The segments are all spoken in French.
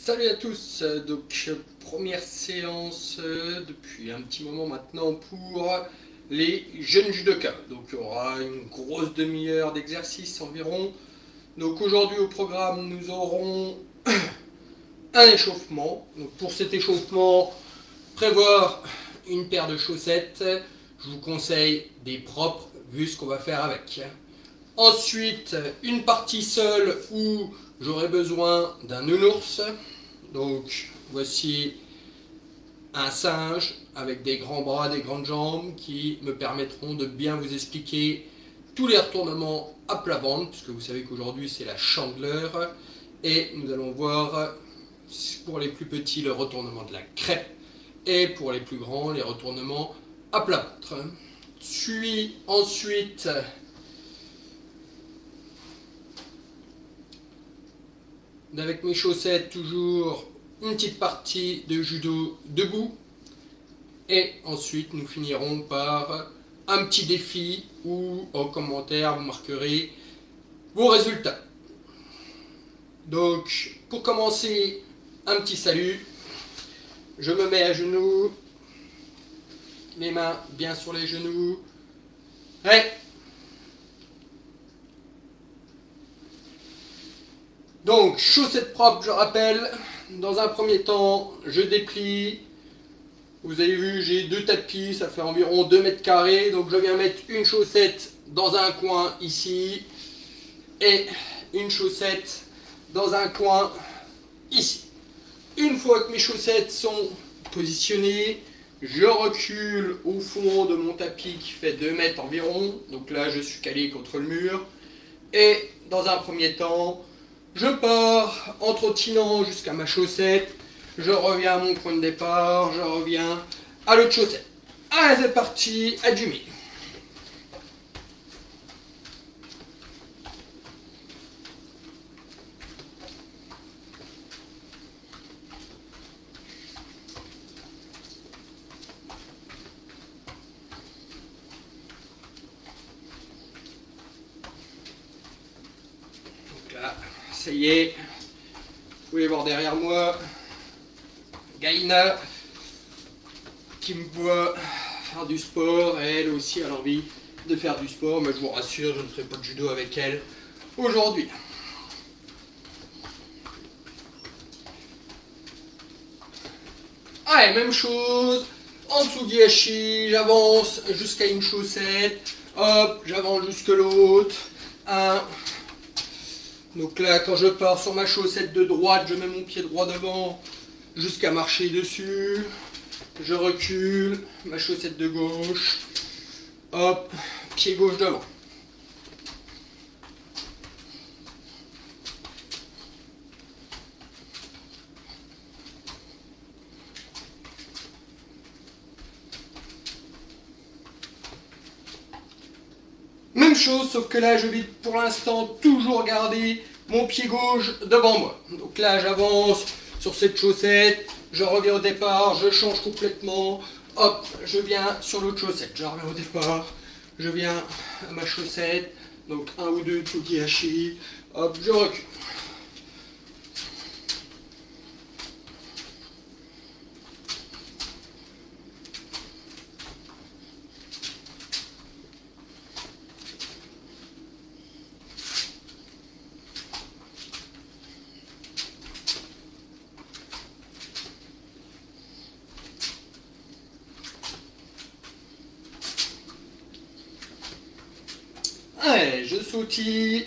Salut à tous, donc première séance depuis un petit moment maintenant pour les jeunes judokas. Donc il y aura une grosse demi-heure d'exercice environ. Donc aujourd'hui au programme nous aurons un échauffement. Donc pour cet échauffement, prévoir une paire de chaussettes. Je vous conseille des propres vu ce qu'on va faire avec. Ensuite une partie seule où j'aurai besoin d'un nounours. Donc voici un singe avec des grands bras, des grandes jambes qui me permettront de bien vous expliquer tous les retournements à plat ventre, puisque vous savez qu'aujourd'hui c'est la chandeleur. Et nous allons voir pour les plus petits le retournement de la crêpe et pour les plus grands les retournements à plat ventre. Suis ensuite avec mes chaussettes toujours une petite partie de judo debout et ensuite nous finirons par un petit défi où en commentaire vous marquerez vos résultats. Donc pour commencer, un petit salut, je me mets à genoux, les mains bien sur les genoux, prêt. Donc, chaussettes propres, je rappelle, dans un premier temps, je déplie. Vous avez vu, j'ai deux tapis, ça fait environ 2 mètres carrés. Donc, je viens mettre une chaussette dans un coin ici et une chaussette dans un coin ici. Une fois que mes chaussettes sont positionnées, je recule au fond de mon tapis qui fait 2 mètres environ. Donc là, je suis calé contre le mur. Et dans un premier temps, je pars en trottinant jusqu'à ma chaussette, je reviens à mon point de départ, je reviens à l'autre chaussette. Allez, c'est parti, adjumé. Donc là, ça y est, vous pouvez voir derrière moi Gaïna qui me voit faire du sport et elle aussi a l'envie de faire du sport, mais je vous rassure, je ne ferai pas de judo avec elle aujourd'hui. Allez, même chose, en dessous Giashi, j'avance jusqu'à une chaussette, hop, j'avance jusque l'autre, un. Donc là, quand je pars sur ma chaussette de droite, je mets mon pied droit devant jusqu'à marcher dessus. Je recule, ma chaussette de gauche, hop, pied gauche devant. Même chose, sauf que là, je vais pour l'instant toujours garder mon pied gauche devant moi. Donc là, j'avance sur cette chaussette, je reviens au départ, je change complètement, hop, je viens sur l'autre chaussette. Je reviens au départ, je viens à ma chaussette, donc un ou deux Tsugihashi, hop, je recule. Allez, je sautille.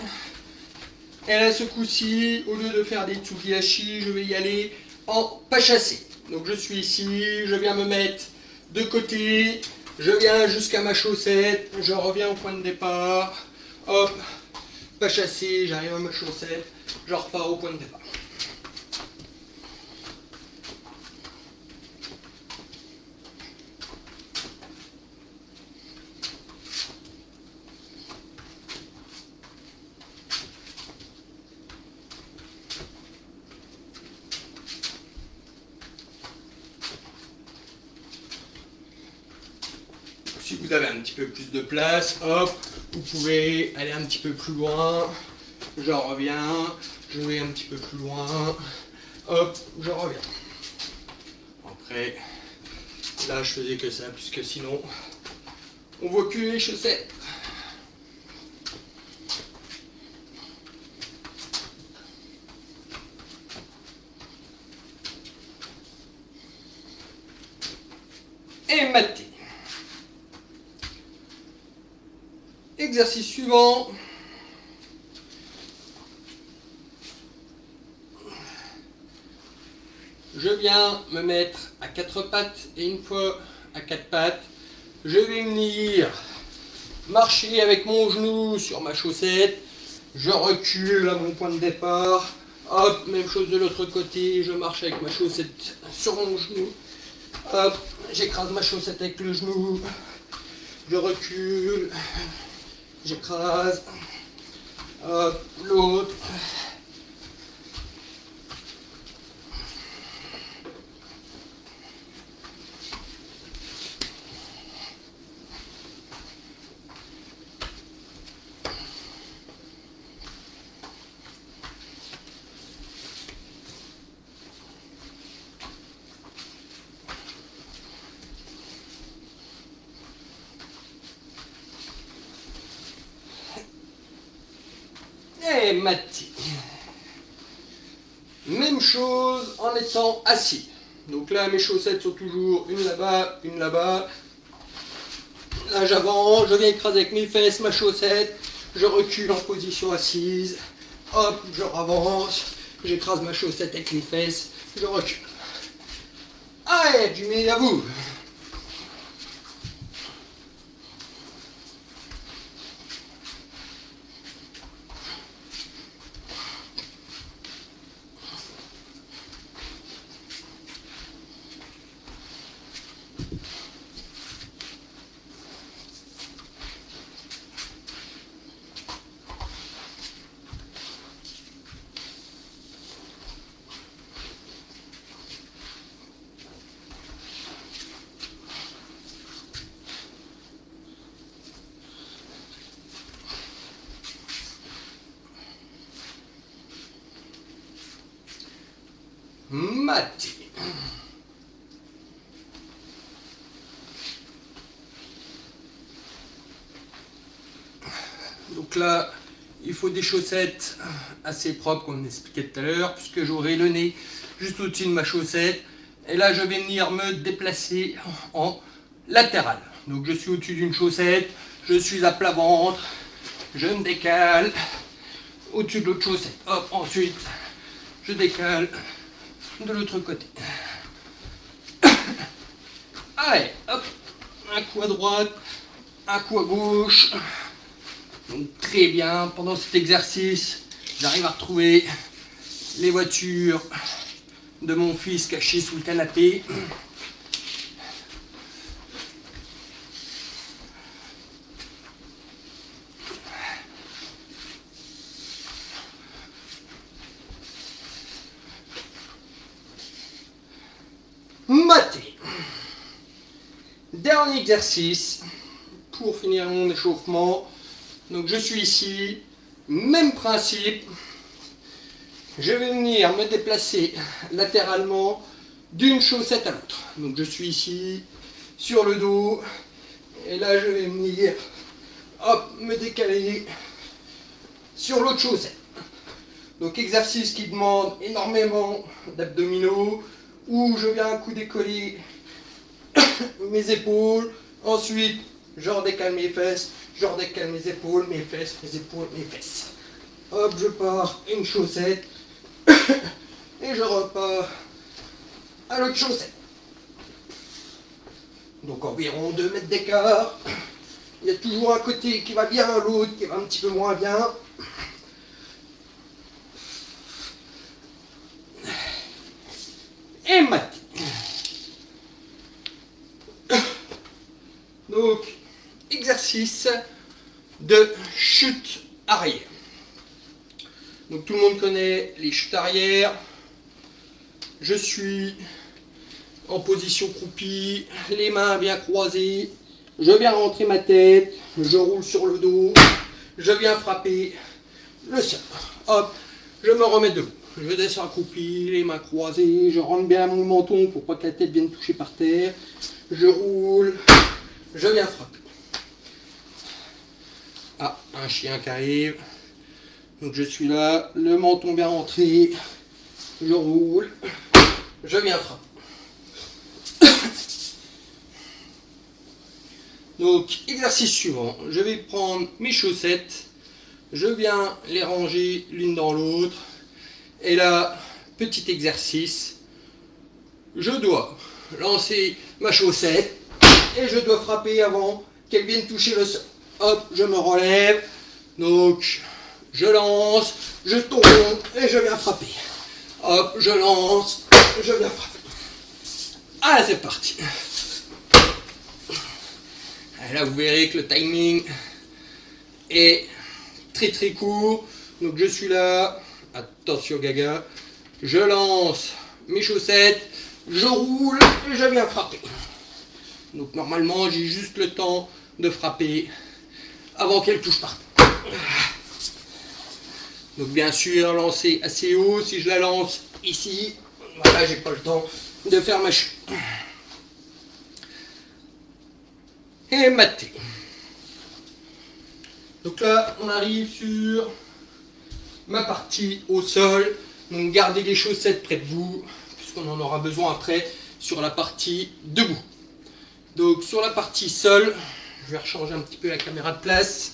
Et là, ce coup-ci, au lieu de faire des Tsugihashi, je vais y aller en pas chassé. Donc je suis ici, je viens me mettre de côté, je viens jusqu'à ma chaussette, je reviens au point de départ, hop, pas chassé, j'arrive à ma chaussette, je repars au point de départ. Si vous avez un petit peu plus de place, hop, vous pouvez aller un petit peu plus loin. Je reviens, je vais un petit peu plus loin. hop, je reviens. Après, là je faisais que ça, puisque sinon, on voit plus les chaussettes. Et maté. Exercice suivant. Je viens me mettre à 4 pattes et une fois à 4 pattes, je vais venir marcher avec mon genou sur ma chaussette. Je recule à mon point de départ. Hop, même chose de l'autre côté, je marche avec ma chaussette sur mon genou. Hop, j'écrase ma chaussette avec le genou. Je recule. J'écrase. Hop, l'autre. Et maté. Même chose en étant assis. Donc là, mes chaussettes sont toujours une là-bas, une là-bas. Là, j'avance, je viens écraser avec mes fesses ma chaussette. Je recule en position assise. Hop, je avance. J'écrase ma chaussette avec les fesses. Je recule. Allez, du mets à vous. Maté. Donc là, il faut des chaussettes assez propres, comme on expliquait tout à l'heure, puisque j'aurai le nez juste au-dessus de ma chaussette. Et là, je vais venir me déplacer en latéral. Donc je suis au-dessus d'une chaussette, je suis à plat ventre, je me décale au-dessus de l'autre chaussette. Hop, ensuite, je décale de l'autre côté. Allez, hop, un coup à droite, un coup à gauche. Donc très bien, pendant cet exercice, j'arrive à retrouver les voitures de mon fils cachées sous le canapé. Maté. Dernier exercice pour finir mon échauffement. Donc je suis ici, même principe. Je vais venir me déplacer latéralement d'une chaussette à l'autre. Donc je suis ici, sur le dos. Et là je vais venir, hop, me décaler sur l'autre chaussette. Donc exercice qui demande énormément d'abdominaux, où je viens un coup décoller mes épaules, ensuite je redécale mes fesses, je redécale mes épaules, mes fesses, mes épaules, mes fesses. Hop, je pars une chaussette et je repars à l'autre chaussette. Donc environ 2 mètres d'écart. Il y a toujours un côté qui va bien, l'autre qui va un petit peu moins bien. Et maté. Donc, exercice de chute arrière. Donc tout le monde connaît les chutes arrière. Je suis en position croupie, les mains bien croisées. Je viens rentrer ma tête, je roule sur le dos, je viens frapper le sol. Hop, je me remets debout. je descends accroupi, les mains croisées, je rentre bien mon menton pour pas que la tête vienne toucher par terre. Je roule, je viens frapper. Ah, un chien qui arrive. Donc je suis là, le menton bien rentré, je roule, je viens frapper. Donc exercice suivant, je vais prendre mes chaussettes, je viens les ranger l'une dans l'autre. Et là, petit exercice, je dois lancer ma chaussette et je dois frapper avant qu'elle vienne toucher le sol. Hop, je me relève, donc je lance, je tombe et je viens frapper. Hop, je lance, je viens frapper. Allez, c'est parti. Et là, vous verrez que le timing est très très court. Donc je suis là, attention gaga, je lance mes chaussettes, je roule et je viens frapper. Donc normalement, j'ai juste le temps de frapper avant qu'elle touche par terre. Donc bien sûr, lancer assez haut. Si je la lance ici, voilà, j'ai pas le temps de faire ma chute. Et mater. Donc là, on arrive sur ma partie au sol. Donc gardez les chaussettes près de vous, puisqu'on en aura besoin après sur la partie debout. Donc sur la partie sol, je vais rechanger un petit peu la caméra de place.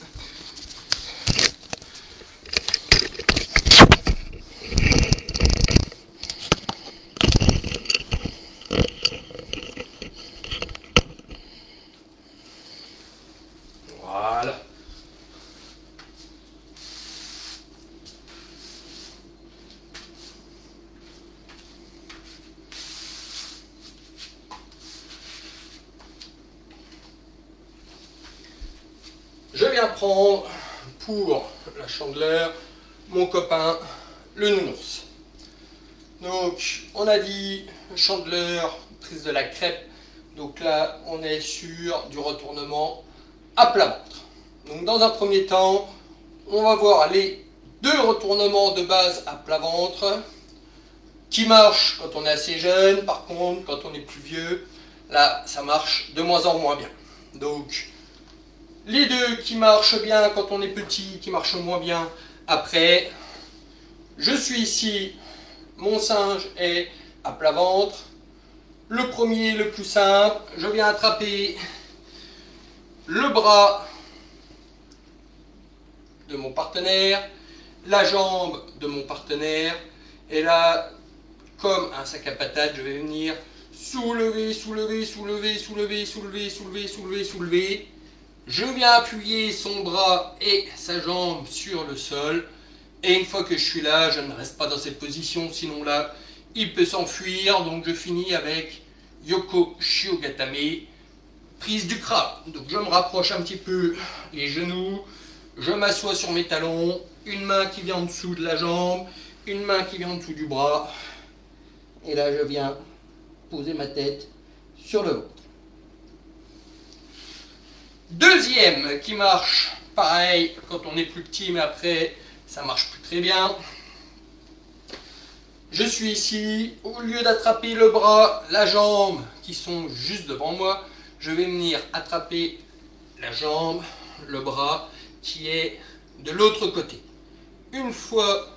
Voilà. Je viens prendre pour la chandeleur mon copain le nounours. Donc on a dit chandeleur, prise de la crêpe. Donc là on est sur du retournement à plat ventre. Donc dans un premier temps, on va voir les deux retournements de base à plat ventre qui marchent quand on est assez jeune. Par contre, quand on est plus vieux, là ça marche de moins en moins bien. Donc les deux qui marchent bien quand on est petit, qui marchent moins bien après. Je suis ici, mon singe est à plat ventre. Le premier, le plus simple, je viens attraper le bras de mon partenaire, la jambe de mon partenaire, et là, comme un sac à patates, je vais venir soulever, soulever, soulever, soulever, soulever, soulever, soulever, soulever. Je viens appuyer son bras et sa jambe sur le sol, et une fois que je suis là, je ne reste pas dans cette position, sinon là, il peut s'enfuir, donc je finis avec Yoko Shiogatame, prise du crabe. Donc je me rapproche un petit peu les genoux, je m'assois sur mes talons, une main qui vient en dessous de la jambe, une main qui vient en dessous du bras, et là je viens poser ma tête sur le ventre. Deuxième qui marche, pareil, quand on est plus petit, mais après ça marche plus très bien. Je suis ici, au lieu d'attraper le bras, la jambe qui sont juste devant moi, je vais venir attraper la jambe, le bras qui est de l'autre côté. Une fois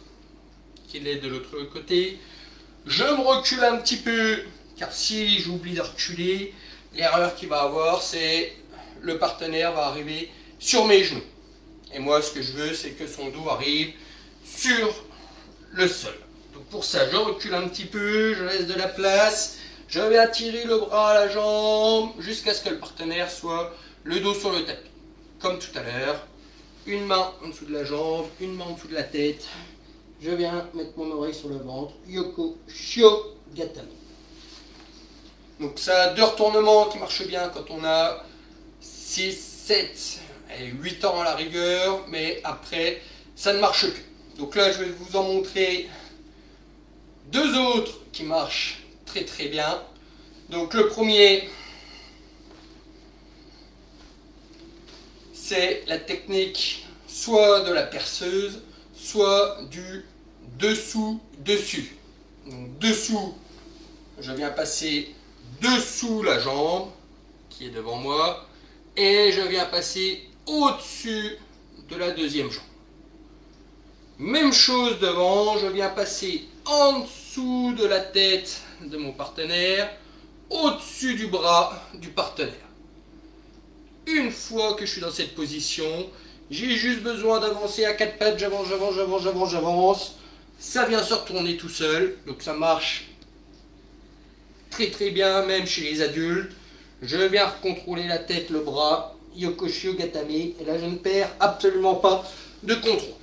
qu'il est de l'autre côté, je me recule un petit peu, car si j'oublie de reculer, l'erreur qu'il va avoir, c'est le partenaire va arriver sur mes genoux. Et moi, ce que je veux, c'est que son dos arrive sur le sol. Donc pour ça, je recule un petit peu, je laisse de la place, je vais attirer le bras à la jambe jusqu'à ce que le partenaire soit le dos sur le tapis. Comme tout à l'heure, une main en dessous de la jambe, une main en dessous de la tête. Je viens mettre mon oreille sur le ventre. Yoko Shiogatame. Donc ça a deux retournements qui marchent bien quand on a 6, 7 et 8 ans à la rigueur, mais après ça ne marche plus. Donc là je vais vous en montrer deux autres qui marchent très très bien. Donc le premier, c'est la technique soit de la perceuse, soit du dessous, dessus. Donc dessous, je viens passer dessous la jambe qui est devant moi et je viens passer au-dessus de la deuxième jambe. Même chose devant, je viens passer en dessous de la tête de mon partenaire, au-dessus du bras du partenaire. Une fois que je suis dans cette position, j'ai juste besoin d'avancer à quatre pattes, j'avance, j'avance, j'avance, j'avance, j'avance. Ça vient se retourner tout seul, donc ça marche très très bien, même chez les adultes. Je viens contrôler la tête, le bras, Yokoshi Gatame, et là je ne perds absolument pas de contrôle.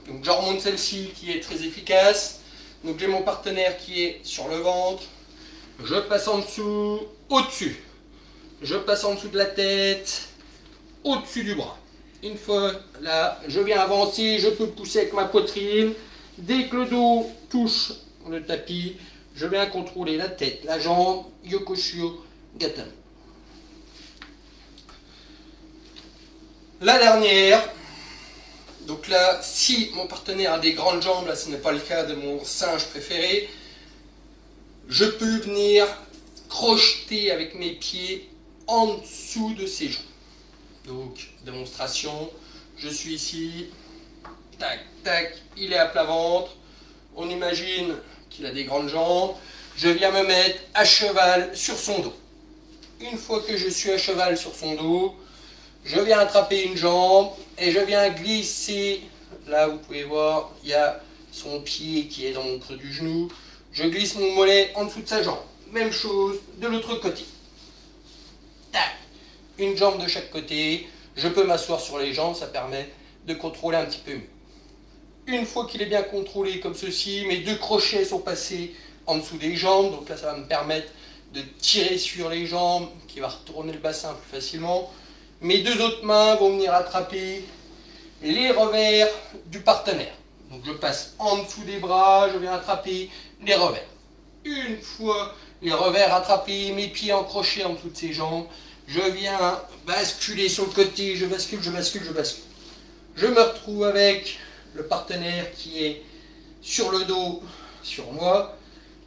Donc je remonte celle-ci qui est très efficace. Donc j'ai mon partenaire qui est sur le ventre. Je passe en dessous, au-dessus. Je passe en dessous de la tête, au-dessus du bras. Une fois là, je viens avancer, je peux pousser avec ma poitrine. Dès que le dos touche le tapis, je viens contrôler la tête, la jambe, Yokoshi Gatame. La dernière, donc là, si mon partenaire a des grandes jambes, là ce n'est pas le cas de mon singe préféré, je peux venir crocheter avec mes pieds en dessous de ses jambes. Donc, démonstration, je suis ici, tac, tac, il est à plat ventre, on imagine qu'il a des grandes jambes, je viens me mettre à cheval sur son dos. Une fois que je suis à cheval sur son dos, je viens attraper une jambe et je viens glisser, là vous pouvez voir, il y a son pied qui est dans mon creux du genou, je glisse mon mollet en dessous de sa jambe. Même chose de l'autre côté. Tac. Une jambe de chaque côté, je peux m'asseoir sur les jambes, ça permet de contrôler un petit peu mieux. Une fois qu'il est bien contrôlé comme ceci, mes deux crochets sont passés en dessous des jambes, donc là ça va me permettre de tirer sur les jambes, qui va retourner le bassin plus facilement. Mes deux autres mains vont venir attraper les revers du partenaire. Donc je passe en dessous des bras, je viens attraper les revers. Une fois les revers attrapés, mes pieds encrochés en dessous de ses jambes, je viens basculer sur le côté, je bascule, je bascule, je bascule. Je me retrouve avec le partenaire qui est sur le dos, sur moi.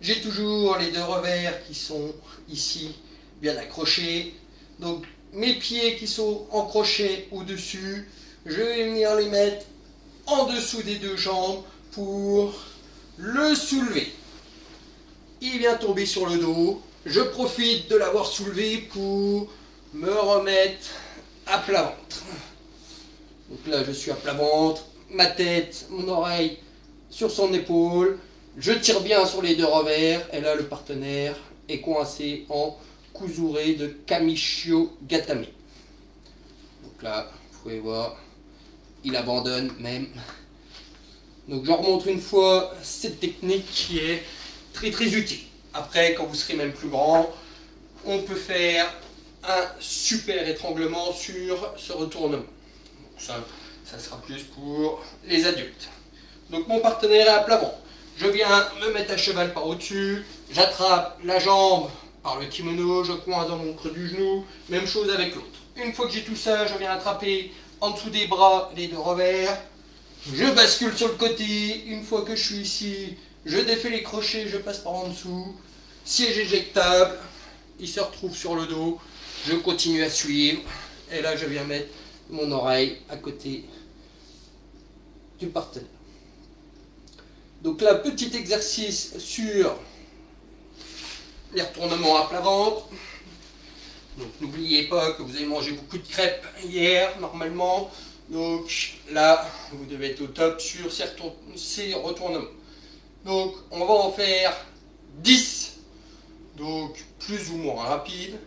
J'ai toujours les deux revers qui sont ici, bien accrochés. Donc mes pieds qui sont encrochés au-dessus, je vais venir les mettre en dessous des deux jambes pour le soulever. Il vient tomber sur le dos, je profite de l'avoir soulevé pour me remettre à plat ventre. Donc là je suis à plat ventre, ma tête, mon oreille sur son épaule, je tire bien sur les deux revers et là le partenaire est coincé en Kuzure de Kamishio Gatame. Donc là vous pouvez voir, il abandonne même. Donc je remontre une fois cette technique qui est très très utile. Après, quand vous serez même plus grand, on peut faire un super étranglement sur ce retournement. Donc ça sera plus pour les adultes. Donc mon partenaire est à plat ventre. Je viens me mettre à cheval par au-dessus, j'attrape la jambe par le kimono, je coince dans mon creux du genou, même chose avec l'autre. Une fois que j'ai tout ça, je viens attraper en dessous des bras les deux revers, je bascule sur le côté, une fois que je suis ici, je défais les crochets, je passe par en dessous, siège éjectable, il se retrouve sur le dos, je continue à suivre, et là je viens mettre mon oreille à côté du partenaire. Donc là, petit exercice sur les retournements à plat ventre. Donc n'oubliez pas que vous avez mangé beaucoup de crêpes hier, normalement. Donc là, vous devez être au top sur ces retournements. Donc on va en faire 10. Donc plus ou moins rapide.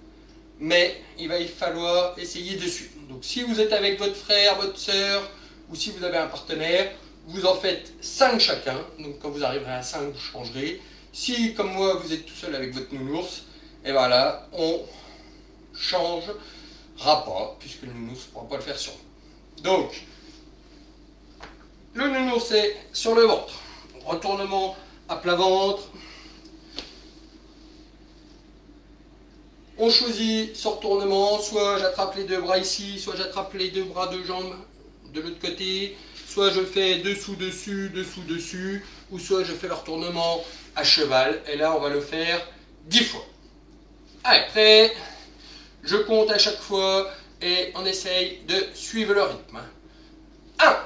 Mais il va y falloir essayer de suivre. Donc si vous êtes avec votre frère, votre soeur, ou si vous avez un partenaire, vous en faites 5 chacun. Donc quand vous arriverez à 5, vous changerez. Si, comme moi, vous êtes tout seul avec votre nounours, et voilà, on changera pas, puisque le nounours ne pourra pas le faire sur nous. Donc, le nounours est sur le ventre. Retournement à plat ventre. On choisit ce retournement, soit j'attrape les deux bras ici, soit j'attrape les deux bras de jambes de l'autre côté, soit je fais dessous, dessus, dessous, dessus. ou soit je fais le retournement à cheval, et là on va le faire 10 fois. Allez, prêt? Je compte à chaque fois et on essaye de suivre le rythme. 1.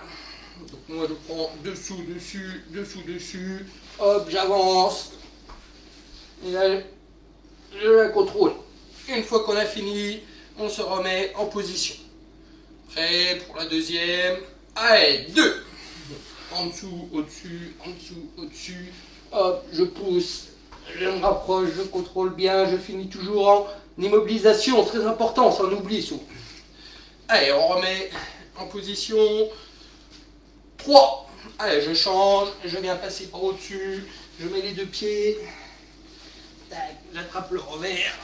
Donc moi je prends dessous, dessus, dessous, dessus, hop, j'avance, et là je la contrôle. Une fois qu'on a fini, on se remet en position. Prêt pour la deuxième. Allez, 2. En dessous, au-dessus, en dessous, au-dessus. Hop, je pousse, je me rapproche, je contrôle bien, je finis toujours en immobilisation, très important, ça on oublie souvent. Allez, on remet en position. 3. Allez, je change, je viens passer par au-dessus, je mets les deux pieds. J'attrape le revers.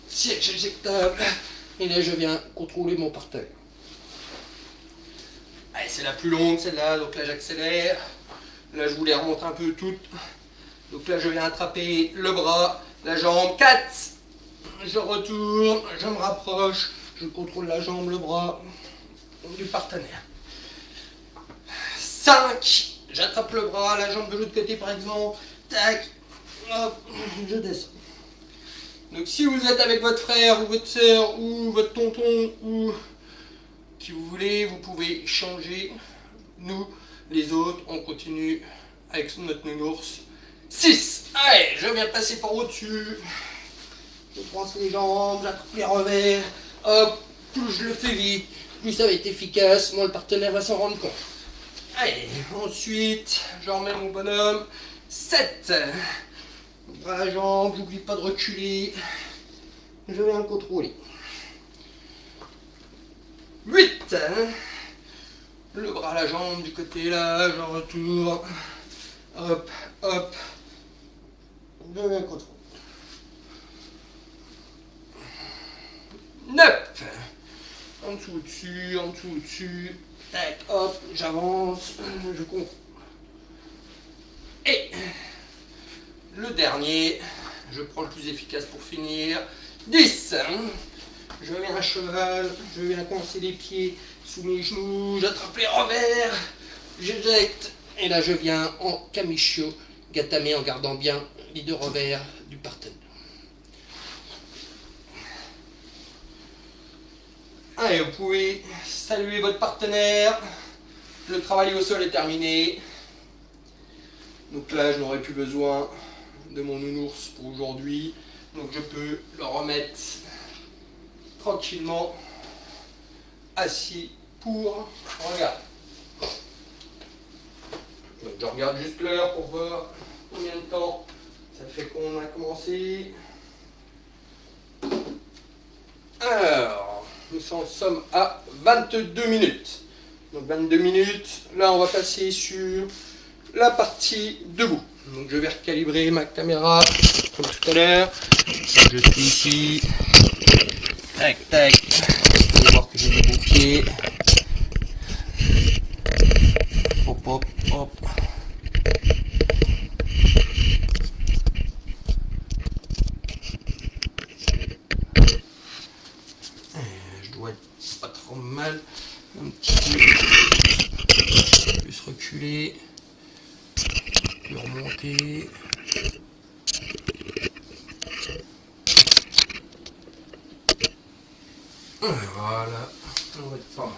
Siège éjectable. Et là, je viens contrôler mon partenaire. Allez, c'est la plus longue, celle-là. Donc là, j'accélère. Là, je vous les remonte un peu toutes. Donc là, je viens attraper le bras, la jambe. 4. Je retourne, je me rapproche. Je contrôle la jambe, le bras du partenaire. 5. J'attrape le bras, la jambe de l'autre côté, par exemple. Tac. Hop, je descends. Donc si vous êtes avec votre frère ou votre soeur ou votre tonton ou qui vous voulez, vous pouvez changer. Nous, les autres, on continue avec notre nounours. 6. Allez, je viens passer par au-dessus. Je prends les jambes, j'attrape les revers. Hop, plus je le fais vite, plus ça va être efficace. Moi, le partenaire va s'en rendre compte. Allez, ensuite, je remets mon bonhomme. 7. Bras à la jambe, j'oublie pas de reculer. Je viens le contrôler. 8. Le bras à la jambe du côté là, je retourne. Hop, hop. Je viens le contrôler. 9. En dessous, au-dessus, en dessous, au-dessus. Tac, hop, j'avance, je compte. Et le dernier, je prends le plus efficace pour finir. 10. Je viens à cheval, je viens coincer les pieds sous mes genoux, j'attrape les revers, j'éjecte. Et là, je viens en kamisho, gatame, en gardant bien les deux revers du partenaire. Allez, vous pouvez saluer votre partenaire. Le travail au sol est terminé. Donc là, je n'aurai plus besoin de mon nounours pour aujourd'hui. Donc je peux le remettre tranquillement assis pour regarder. Donc je regarde juste l'heure pour voir combien de temps ça fait qu'on a commencé. Alors, nous en sommes à 22 minutes. Donc 22 minutes, là on va passer sur la partie debout. Donc je vais recalibrer ma caméra comme tout à l'heure. Je suis ici. Tac, tac. Vous pouvez voir que j'ai des beaux pieds. Hop, hop, hop. Je dois être pas trop mal. Un petit peu plus reculer. Plus remonter. Voilà, on va être pas mal.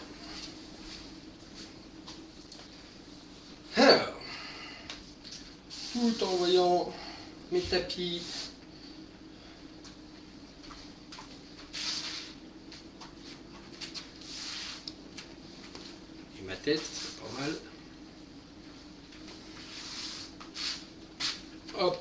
Alors, tout en voyant mes tapis et ma tête, c'est pas mal. Hop.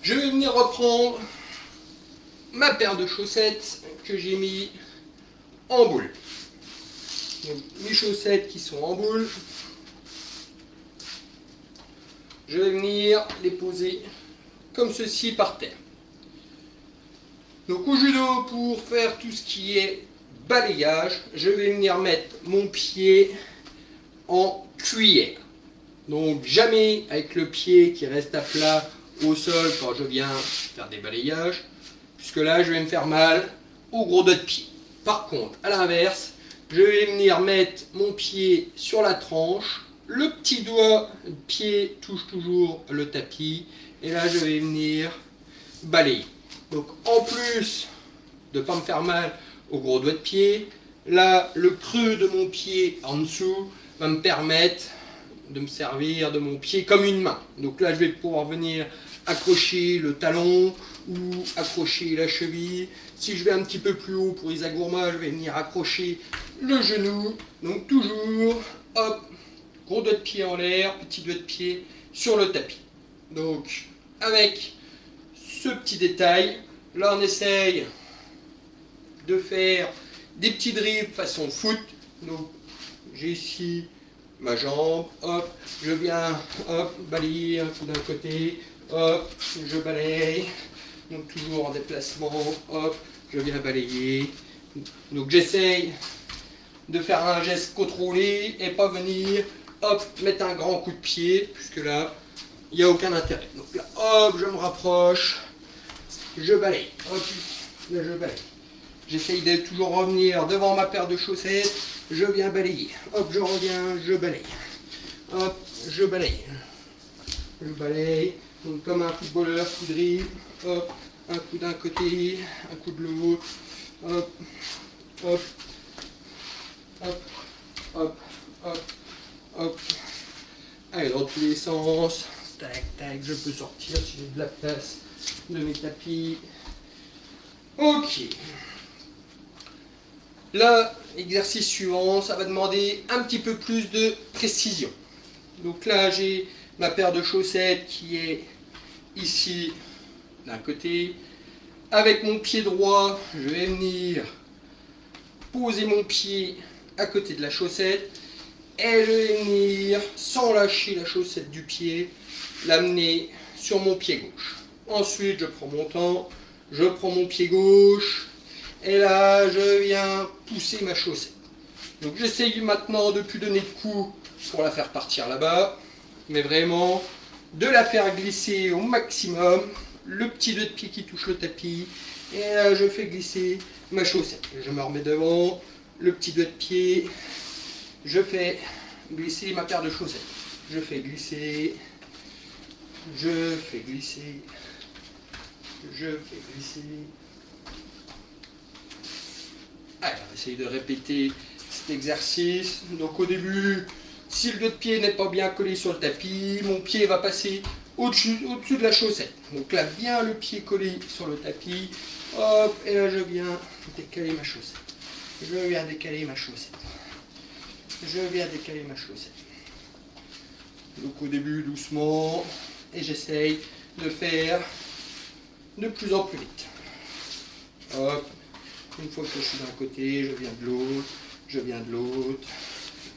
Je vais venir reprendre ma paire de chaussettes que j'ai mis en boule. Donc, mes chaussettes qui sont en boule, je vais venir les poser comme ceci par terre. Donc au judo, pour faire tout ce qui est balayage, je vais venir mettre mon pied en cuillère. Donc jamais avec le pied qui reste à plat au sol quand je viens faire des balayages, puisque là je vais me faire mal au gros doigt de pied. Par contre, à l'inverse, je vais venir mettre mon pied sur la tranche, le petit doigt de pied touche toujours le tapis, et là je vais venir balayer. Donc en plus de ne pas me faire mal au gros doigt de pied, là le creux de mon pied en dessous va me permettre de me servir de mon pied comme une main. Donc là je vais pouvoir venir accrocher le talon ou accrocher la cheville. Si je vais un petit peu plus haut pour Isa Gourma, je vais venir accrocher le genou. Donc toujours, hop, gros doigt de pied en l'air, petit doigt de pied sur le tapis. Donc avec ce petit détail, là on essaye de faire des petits dribbles façon foot. Donc j'ai ici ma jambe, hop, je viens, hop, balayer un coup d'un côté, hop, je balaye, donc toujours en déplacement, hop, je viens balayer. Donc j'essaye de faire un geste contrôlé et pas venir, hop, mettre un grand coup de pied, puisque là, il n'y a aucun intérêt. Donc là, hop, je me rapproche, je balaye, hop, là je balaye. J'essaye de toujours revenir devant ma paire de chaussettes, je viens balayer. Hop, je reviens, je balaye. Hop, je balaye. Je balaye, donc comme un footballeur qui dribble. Hop, un coup d'un côté, un coup de l'autre. Hop, hop, hop, hop, hop, hop. Allez, dans tous les sens. Tac, tac, je peux sortir si j'ai de la place de mes tapis. Ok. Là, l'exercice suivant, ça va demander un petit peu plus de précision. Donc là, j'ai ma paire de chaussettes qui est ici, d'un côté. Avec mon pied droit, je vais venir poser mon pied à côté de la chaussette. Et je vais venir, sans lâcher la chaussette du pied, l'amener sur mon pied gauche. Ensuite, je prends mon temps, je prends mon pied gauche. Et là, je viens pousser ma chaussette. Donc j'essaye maintenant de ne plus donner de coups pour la faire partir là-bas, mais vraiment de la faire glisser au maximum, le petit doigt de pied qui touche le tapis, et là je fais glisser ma chaussette. Je me remets devant, le petit doigt de pied, je fais glisser ma paire de chaussettes. Je fais glisser, je fais glisser, je fais glisser. Allez, on va essayer de répéter cet exercice. Donc au début, si le doigt de pied n'est pas bien collé sur le tapis, mon pied va passer au-dessus de la chaussette. Donc là, bien le pied collé sur le tapis. Hop, et là je viens décaler ma chaussette. Je viens décaler ma chaussette. Je viens décaler ma chaussette. Donc au début, doucement, et j'essaye de faire de plus en plus vite. Hop. Une fois que je suis d'un côté, je viens de l'autre, je viens de l'autre,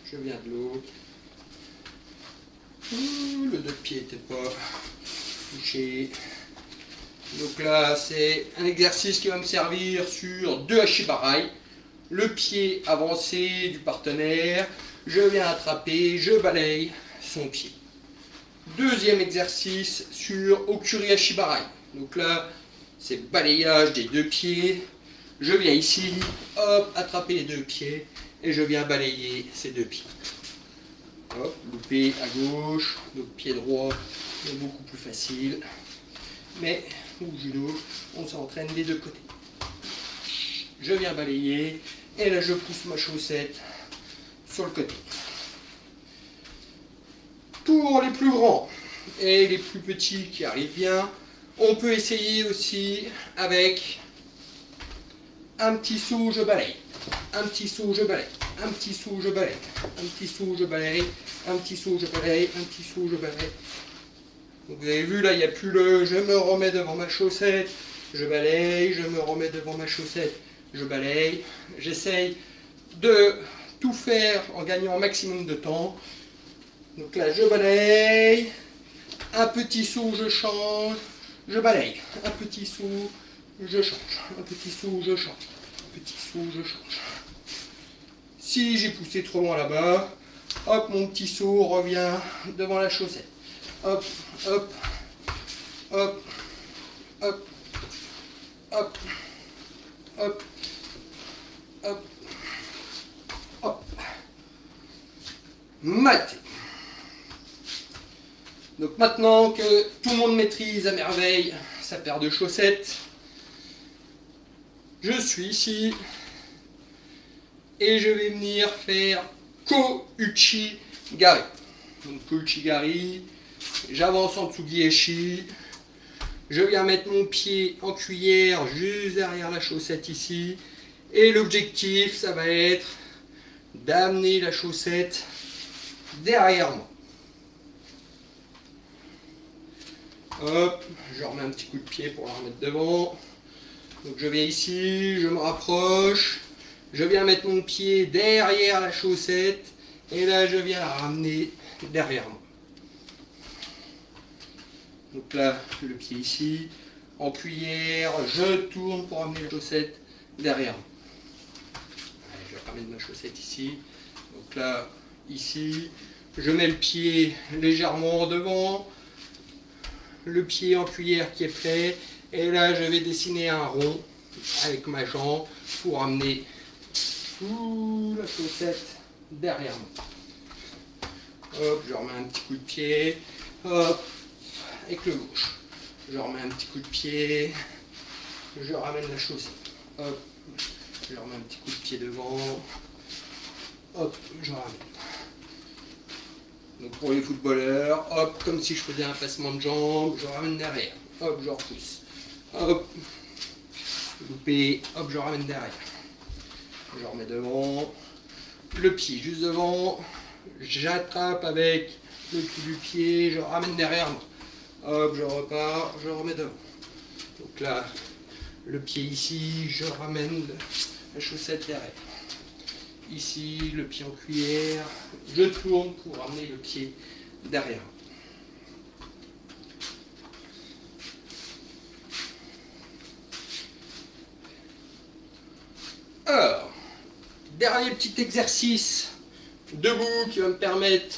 je viens de l'autre. Le doigt de pied n'était pas touché. Donc là, c'est un exercice qui va me servir sur 2 hachibaraï. Le pied avancé du partenaire, je viens attraper, je balaye son pied. Deuxième exercice sur okuri hachibaraï. Donc là, c'est balayage des 2 pieds. Je viens ici, hop, attraper les 2 pieds et je viens balayer ces 2 pieds. Hop, loupé à gauche, donc pied droit, c'est beaucoup plus facile. Mais au judo, on s'entraîne des 2 côtés. Je viens balayer et là je pousse ma chaussette sur le côté. Pour les plus grands et les plus petits qui arrivent bien, on peut essayer aussi avec un petit saut, je balaye. Un petit saut, je balaye. Un petit saut, je balaye. Un petit saut, je balaye. Un petit saut, je balaye. Un petit saut, je balaye. Donc vous avez vu, là, il n'y a plus le je me remets devant ma chaussette, je balaye, je me remets devant ma chaussette, je balaye. J'essaye de tout faire en gagnant un maximum de temps. Donc là, je balaye. Un petit saut, je change. Je balaye. Un petit saut. Je change, un petit saut, je change, un petit saut, je change. Si j'ai poussé trop loin là-bas, hop, mon petit saut revient devant la chaussette. Hop, hop, hop, hop, hop, hop, hop, hop. Maté. Donc maintenant que tout le monde maîtrise à merveille sa paire de chaussettes, je suis ici et je vais venir faire Ko-Uchi-Gari. Donc Ko-Uchi-Gari, j'avance en Tsugi-Eshi, je viens mettre mon pied en cuillère juste derrière la chaussette ici, et l'objectif ça va être d'amener la chaussette derrière moi. Hop, je remets un petit coup de pied pour la remettre devant. Donc je viens ici, je me rapproche, je viens mettre mon pied derrière la chaussette, et là je viens la ramener derrière moi. Donc là, le pied ici, en cuillère, je tourne pour amener la chaussette derrière moi. Allez, je ramène ma chaussette ici. Donc là, ici, je mets le pied légèrement devant, le pied en cuillère qui est prêt, et là je vais dessiner un rond avec ma jambe pour amener toute la chaussette derrière moi. Hop, je remets un petit coup de pied, hop, avec le gauche. Je remets un petit coup de pied, je ramène la chaussette, hop, je remets un petit coup de pied devant, hop, je ramène. Donc pour les footballeurs, hop, comme si je faisais un passement de jambe, je ramène derrière, hop, je repousse, hop, loupé, hop, je ramène derrière, je remets devant, le pied juste devant, j'attrape avec le cul du pied, je ramène derrière moi, hop, je repars, je remets devant. Donc là, le pied ici, je ramène la chaussette derrière. Ici, le pied en cuillère, je tourne pour ramener le pied derrière. Alors, dernier petit exercice debout qui va me permettre,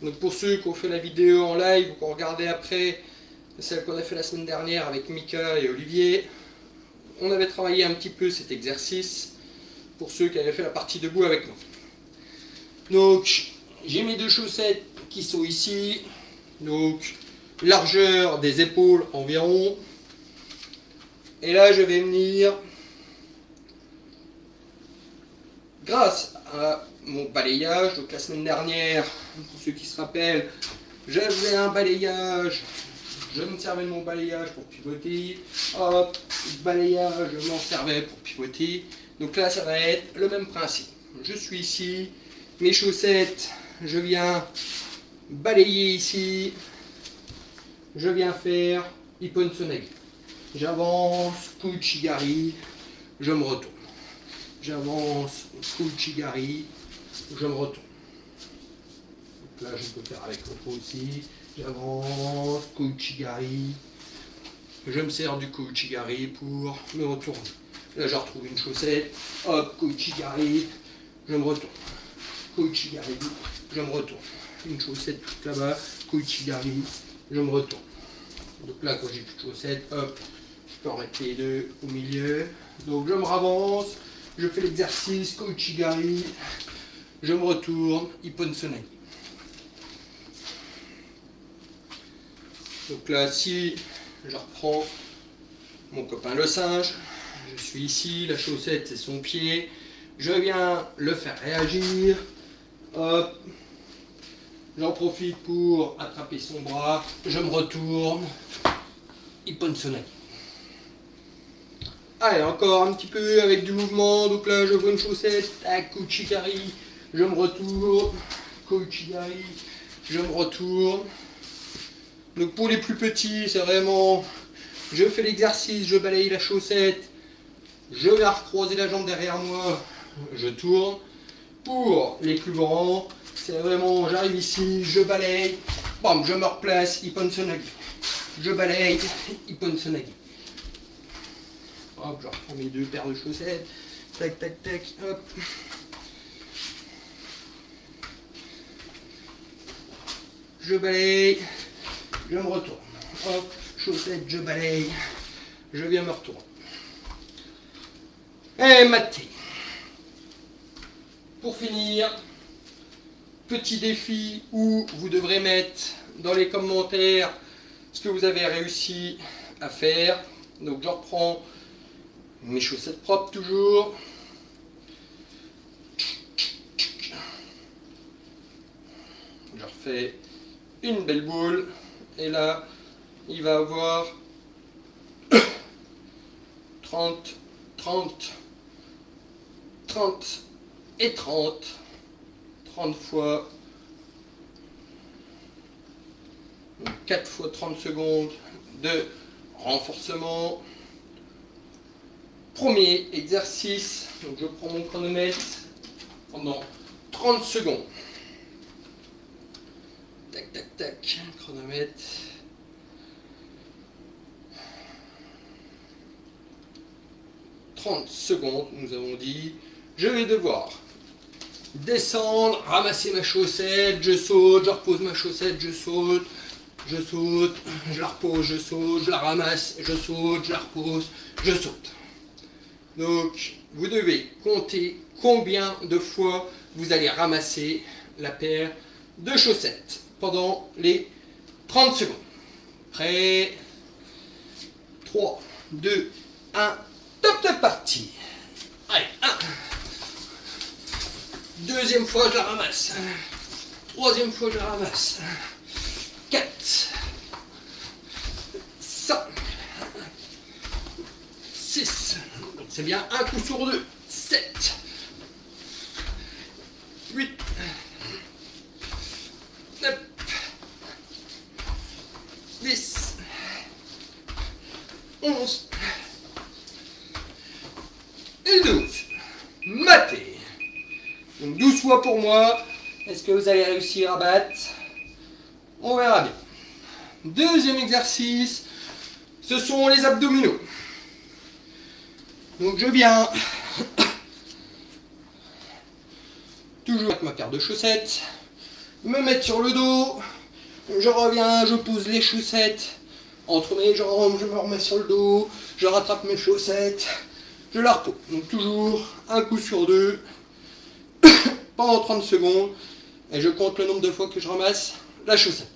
donc pour ceux qui ont fait la vidéo en live ou qui ont regardé après, celle qu'on a fait la semaine dernière avec Mika et Olivier, on avait travaillé un petit peu cet exercice pour ceux qui avaient fait la partie debout avec nous. Donc, j'ai mes deux chaussettes qui sont ici, donc largeur des épaules environ, et là je vais venir, grâce à mon balayage, donc la semaine dernière, pour ceux qui se rappellent, j'avais un balayage, je me servais de mon balayage pour pivoter, hop, balayage, je m'en servais pour pivoter. Donc là, ça va être le même principe. Je suis ici, mes chaussettes, je viens balayer ici, je viens faire Ippon Tsunagi. J'avance, Ko-Uchi-Gari, je me retourne. J'avance, Ko-Uchi-Gari, je me retourne. Donc là, je peux faire avec le pot aussi. J'avance, Ko-Uchi-Gari, je me sers du Ko-Uchi-Gari pour me retourner. Là, je retrouve une chaussette, hop, Ko-Uchi-Gari, je me retourne. Ko-Uchi-Gari, je me retourne. Une chaussette toute là-bas, Ko-Uchi-Gari, je me retourne. Donc là, quand j'ai plus de chaussettes, hop, je peux en mettre les deux au milieu. Donc je me ravance, je fais l'exercice, Ko-Uchi-Gari, je me retourne, Ippon Tsunagi. Donc là, si je reprends mon copain le singe, je suis ici, la chaussette c'est son pied, je viens le faire réagir, hop, j'en profite pour attraper son bras, je me retourne, Ippon Tsunagi. Allez, encore un petit peu avec du mouvement, donc là je vois une chaussette, tac, Ko-Uchi-Gari, je me retourne, Ko-Uchi-Gari, je me retourne. Donc pour les plus petits, c'est vraiment, je fais l'exercice, je balaye la chaussette, je vais recroiser la jambe derrière moi, je tourne. Pour les plus grands, c'est vraiment, j'arrive ici, je balaye, bam, je me replace, Ippon Tsunagi. Je balaye, Ippon Tsunagi. Hop, je reprends mes deux paires de chaussettes, tac, tac, tac, hop. Je balaye, je me retourne. hop, chaussettes, je balaye, je viens me retourner. Et maté. Pour finir, petit défi où vous devrez mettre dans les commentaires ce que vous avez réussi à faire. Donc je reprends mes chaussettes propres toujours. Je refais une belle boule et là il va avoir 30 et 30 fois 4 fois 30 secondes de renforcement. Premier exercice, donc je prends mon chronomètre pendant 30 secondes. Tac, tac, tac, chronomètre. Secondes, nous avons dit. Je vais devoir descendre, ramasser ma chaussette, je saute, je repose ma chaussette, je saute, je la repose, je saute, je la ramasse, je saute, je la repose, je saute. Donc, vous devez compter combien de fois vous allez ramasser la paire de chaussettes pendant les 30 secondes. Prêt? 3, 2, 1, top, top, parti. Allez, 1. Deuxième fois, je la ramasse. Troisième fois, je la ramasse. 4, 5, 6, c'est bien un coup sur deux. 7, 8, 9, 10, 11 et 12. Maté. Donc 12 fois pour moi. Est-ce que vous allez réussir à battre? On verra bien. Deuxième exercice, ce sont les abdominaux. Donc je viens toujours avec ma paire de chaussettes, me mettre sur le dos, je reviens, je pose les chaussettes entre mes jambes, je me remets sur le dos, je rattrape mes chaussettes, je la repose. Donc toujours un coup sur deux pendant 30 secondes et je compte le nombre de fois que je ramasse la chaussette.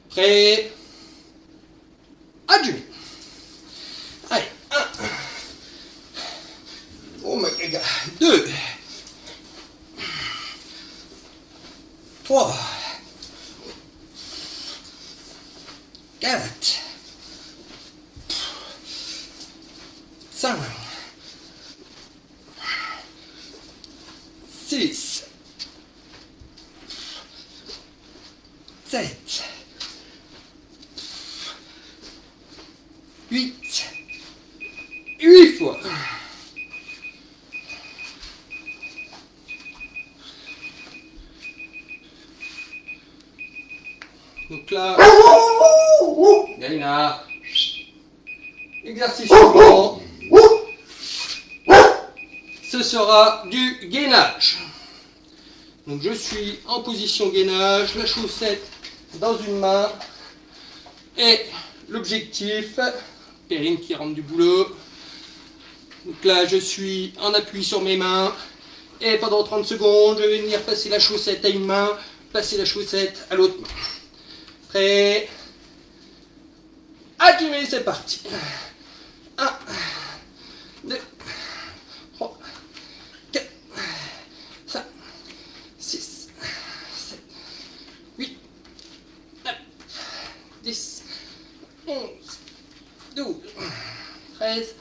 Prêt? Adjumé. Allez, 1. Oh my god. 2. 3. 4. 5. 6. 7. 8 fois. Donc là, Gaïna, exercice suivant, ce sera du gainage. Donc je suis en position gainage, la chaussette dans une main et l'objectif, Perrine qui rentre du boulot. Donc là je suis en appui sur mes mains et pendant 30 secondes je vais venir passer la chaussette à une main, passer la chaussette à l'autre main. Prêt? Accumulé, c'est parti. 1, 2, 3, 4, 5, 6, 7, 8, 9, 10, 11, 12, 13,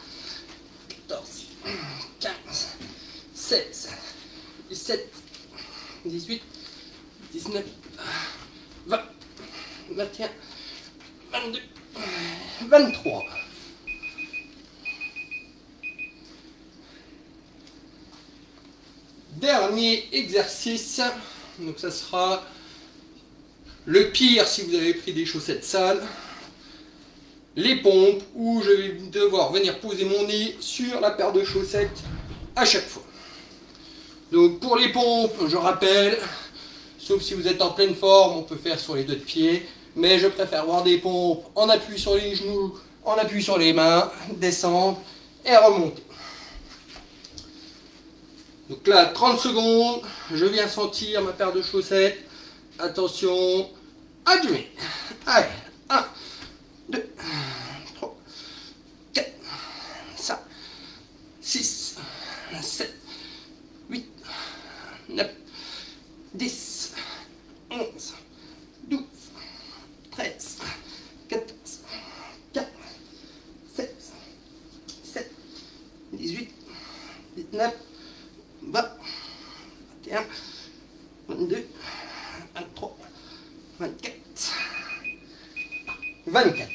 14, 15, 16, 17, 18, 19, 20, 21, 22, 23. Dernier exercice, donc ça sera le pire si vous avez pris des chaussettes sales, les pompes, où je vais devoir venir poser mon nez sur la paire de chaussettes à chaque fois. Donc pour les pompes, je rappelle, sauf si vous êtes en pleine forme, on peut faire sur les deux de pied. mais je préfère voir des pompes en appui sur les genoux, en appui sur les mains, descendre et remonter. Donc là, 30 secondes, je viens sentir ma paire de chaussettes. Attention, adjumé. Allez, 1, 2, 3, 4, 5, 6, 7, 8, 9, 10, 11, 12, 13, 14, 15, 16, 17, 18, 19, 20, 21, 22, 23, 24, 24.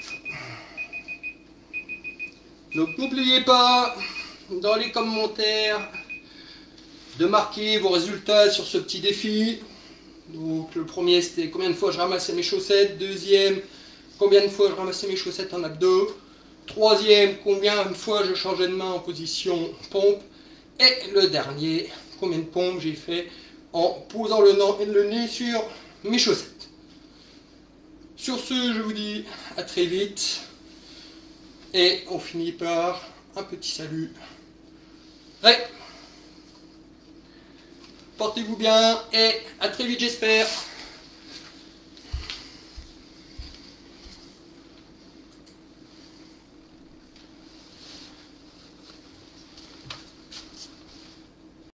Donc n'oubliez pas dans les commentaires de marquer vos résultats sur ce petit défi. Donc le premier c'était combien de fois je ramassais mes chaussettes, deuxième combien de fois je ramassais mes chaussettes en abdos, troisième combien de fois je changeais de main en position pompe, et le dernier combien de pompes j'ai fait en posant le nez sur mes chaussettes. Sur ce, je vous dis à très vite et on finit par un petit salut. Portez-vous bien et à très vite j'espère.